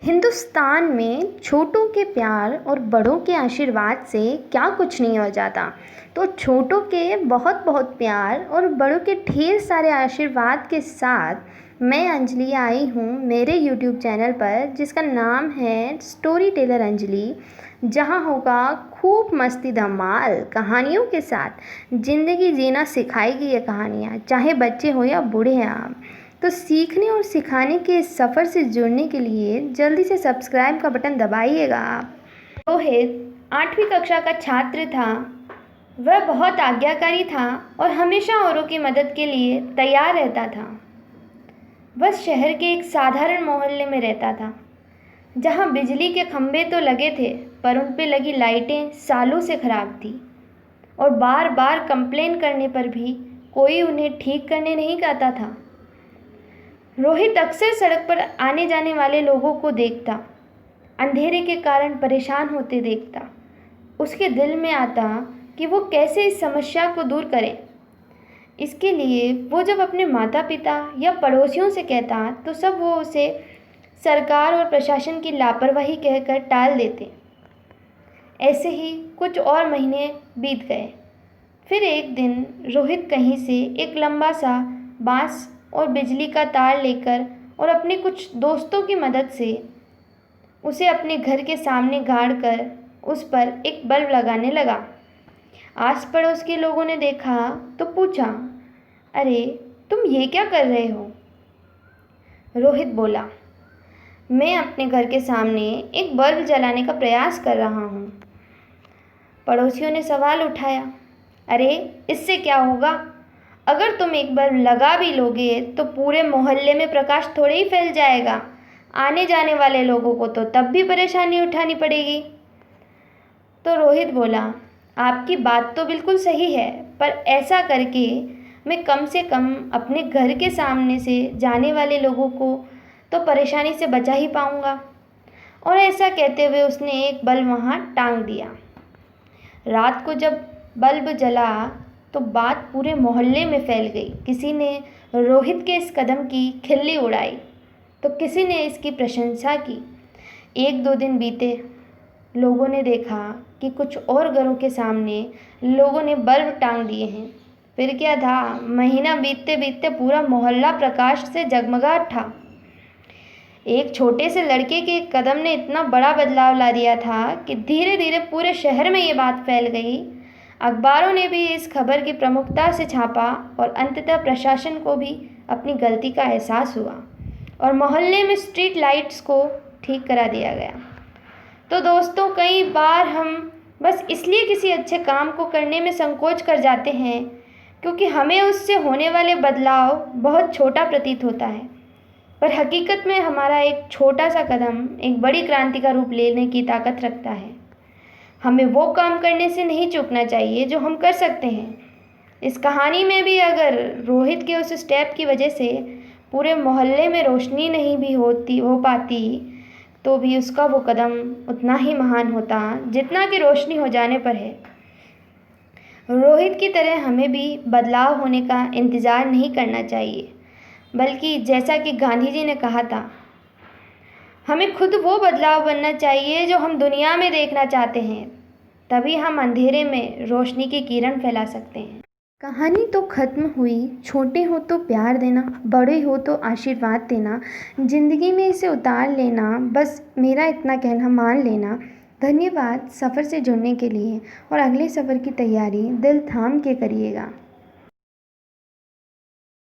हिंदुस्तान में छोटों के प्यार और बड़ों के आशीर्वाद से क्या कुछ नहीं हो जाता। तो छोटों के बहुत बहुत प्यार और बड़ों के ढेर सारे आशीर्वाद के साथ मैं अंजलि आई हूँ मेरे यूट्यूब चैनल पर, जिसका नाम है स्टोरी टेलर अंजलि। जहाँ होगा खूब मस्ती धमाल कहानियों के साथ। ज़िंदगी जीना सिखाएगी ये कहानियाँ, चाहे बच्चे हो या बूढ़े हैं आप। तो सीखने और सिखाने के इस सफ़र से जुड़ने के लिए जल्दी से सब्सक्राइब का बटन दबाइएगा आप। रोहित 8वीं कक्षा का छात्र था। वह बहुत आज्ञाकारी था और हमेशा औरों की मदद के लिए तैयार रहता था। वह शहर के एक साधारण मोहल्ले में रहता था, जहाँ बिजली के खंभे तो लगे थे, पर उन पर लगी लाइटें सालों से ख़राब थी और बार बार कंप्लेन करने पर भी कोई उन्हें ठीक करने नहीं आता था। रोहित अक्सर सड़क पर आने जाने वाले लोगों को देखता, अंधेरे के कारण परेशान होते देखता। उसके दिल में आता कि वो कैसे इस समस्या को दूर करे। इसके लिए वो जब अपने माता पिता या पड़ोसियों से कहता तो सब वो उसे सरकार और प्रशासन की लापरवाही कहकर टाल देते। ऐसे ही कुछ और महीने बीत गए। फिर एक दिन रोहित कहीं से एक लंबा सा बांस और बिजली का तार लेकर और अपने कुछ दोस्तों की मदद से उसे अपने घर के सामने गाड़ कर उस पर एक बल्ब लगाने लगा। आस पड़ोस के लोगों ने देखा तो पूछा, अरे तुम ये क्या कर रहे हो? रोहित बोला, मैं अपने घर के सामने एक बल्ब जलाने का प्रयास कर रहा हूँ। पड़ोसियों ने सवाल उठाया, अरे इससे क्या होगा? अगर तुम एक बल्ब लगा भी लोगे तो पूरे मोहल्ले में प्रकाश थोड़े ही फैल जाएगा। आने जाने वाले लोगों को तो तब भी परेशानी उठानी पड़ेगी। तो रोहित बोला, आपकी बात तो बिल्कुल सही है, पर ऐसा करके मैं कम से कम अपने घर के सामने से जाने वाले लोगों को तो परेशानी से बचा ही पाऊंगा। और ऐसा कहते हुए उसने एक बल्ब वहाँ टांग दिया। रात को जब बल्ब जला तो बात पूरे मोहल्ले में फैल गई। किसी ने रोहित के इस कदम की खिल्ली उड़ाई तो किसी ने इसकी प्रशंसा की। 1-2 दिन बीते, लोगों ने देखा कि कुछ और घरों के सामने लोगों ने बल्ब टांग दिए हैं। फिर क्या था, महीना बीतते बीतते पूरा मोहल्ला प्रकाश से जगमगाहट था। एक छोटे से लड़के के कदम ने इतना बड़ा बदलाव ला दिया था कि धीरे धीरे पूरे शहर में ये बात फैल गई। अखबारों ने भी इस खबर की प्रमुखता से छापा और अंततः प्रशासन को भी अपनी गलती का एहसास हुआ और मोहल्ले में स्ट्रीट लाइट्स को ठीक करा दिया गया। तो दोस्तों, कई बार हम बस इसलिए किसी अच्छे काम को करने में संकोच कर जाते हैं क्योंकि हमें उससे होने वाले बदलाव बहुत छोटा प्रतीत होता है, पर हकीकत में हमारा एक छोटा सा कदम एक बड़ी क्रांति का रूप लेने की ताकत रखता है। हमें वो काम करने से नहीं चूकना चाहिए जो हम कर सकते हैं। इस कहानी में भी अगर रोहित के उस स्टेप की वजह से पूरे मोहल्ले में रोशनी नहीं भी हो पाती तो भी उसका वो कदम उतना ही महान होता जितना कि रोशनी हो जाने पर है। रोहित की तरह हमें भी बदलाव होने का इंतज़ार नहीं करना चाहिए, बल्कि जैसा कि गांधी जी ने कहा था, हमें खुद वो बदलाव बनना चाहिए जो हम दुनिया में देखना चाहते हैं। तभी हम अंधेरे में रोशनी की किरण फैला सकते हैं। कहानी तो ख़त्म हुई। छोटे हो तो प्यार देना, बड़े हो तो आशीर्वाद देना, ज़िंदगी में इसे उतार लेना, बस मेरा इतना कहना मान लेना। धन्यवाद सफ़र से जुड़ने के लिए और अगले सफ़र की तैयारी दिल थाम के करिएगा।